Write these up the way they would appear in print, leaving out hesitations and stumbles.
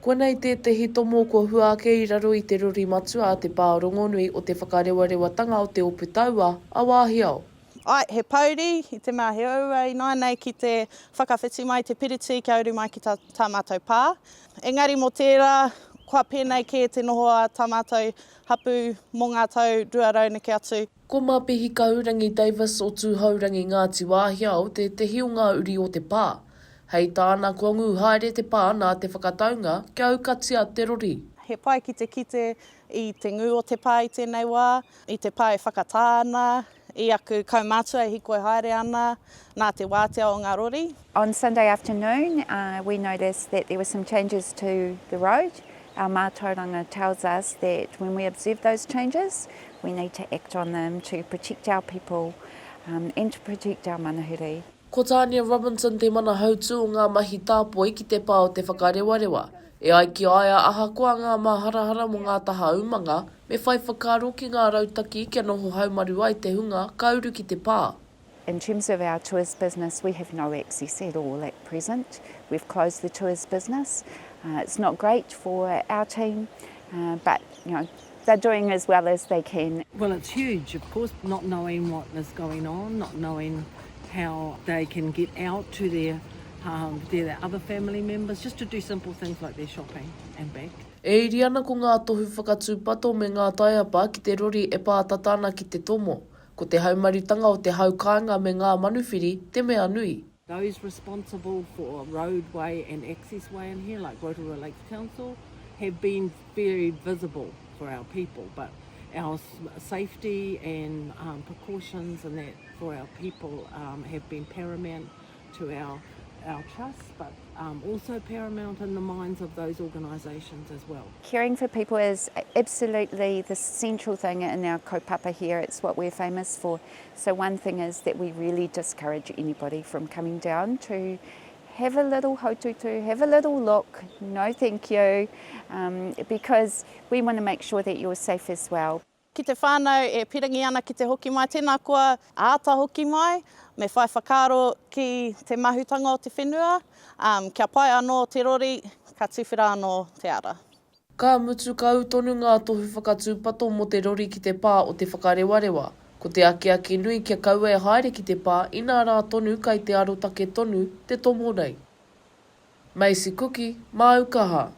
Ko nei tētahi tomo ko huake I raro I te ruri matua a te pā rongonui o te whakarewatanga o te opu taua a Wāhiao. Ai, he pauri, I te mea he aua I nei ki te whakawhiti mai te piriti kia uru mai ki tā mātou pā. Engari mo tērā, kua pēnei ke te noho a tā mātou hapu mō ngā tau ruaraunaki atu. Ko Macie Kuki Davis o Tūhourangi Ngāti Wāhiao te hio ngā uri o te pā. Hei tāna kua ngu haere te pā nā te whakataunga kia aukatia te rori. He pai ki te kite I te ngu o te pā I tēnei wā, I te pā e whakatāna, I aku kaumātua e hiko e haere ana, nā te wātea o ngā rori. On Sunday afternoon, we noticed that there were some changes to the road. Our mātauranga tells us that when we observe those changes, we need to act on them to protect our people and to protect our manahiri. Ko Tania Robinson te mana hautū o ngā mahi tāpoi ki te pā o te whakarewarewa. E ai ki aia aha koa ngā maharahara mo ngā taha umanga, me whai whakaro ki ngā rautaki kia noho haumaru ai te hunga kauru ki te pā. In terms of our tours business, we have no access at all at present. We've closed the tours business. It's not great for our team, but they're doing as well as they can. Well, it's huge, of course, not knowing what is going on, not knowing how they can get out to their other family members, just to do simple things like their shopping and back. E iri ana ko ngā tohu whakatūpato me ngā taiapa ki te rori e pātatana ki te tomo. Ko te haumaritanga o te haukāinga me ngā manuwhiri, te mea nui. Those responsible for roadway and accessway in here, like Rotorua Lakes Council, have been very visible for our people, but our safety and precautions and that for our people have been paramount to our trust, but also paramount in the minds of those organisations as well. Caring for people is absolutely the central thing in our kaupapa here. It's what we're famous for. So one thing is that we really discourage anybody from coming down to have a little haututu, have a little look, no thank you, because we want to make sure that you're safe as well. Ki te whānau e pirangi ana ki te hoki mai, tēnā kua āta hoki mai, me whai whakaro ki te mahutanga o te whenua, kia pai anō te rori, ka tuwhira anō te ara. Ka mutu kau tonu ngā tohu whakatūpato mo te rori ki te pā o te whakarewarewa. Ko te ake nui kia kaua e haere ki te pā, ina rā tonu kai te arotake tonu te tomo nei. Macie Kuki, Aukaha.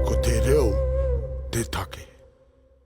Ko te reo, te take.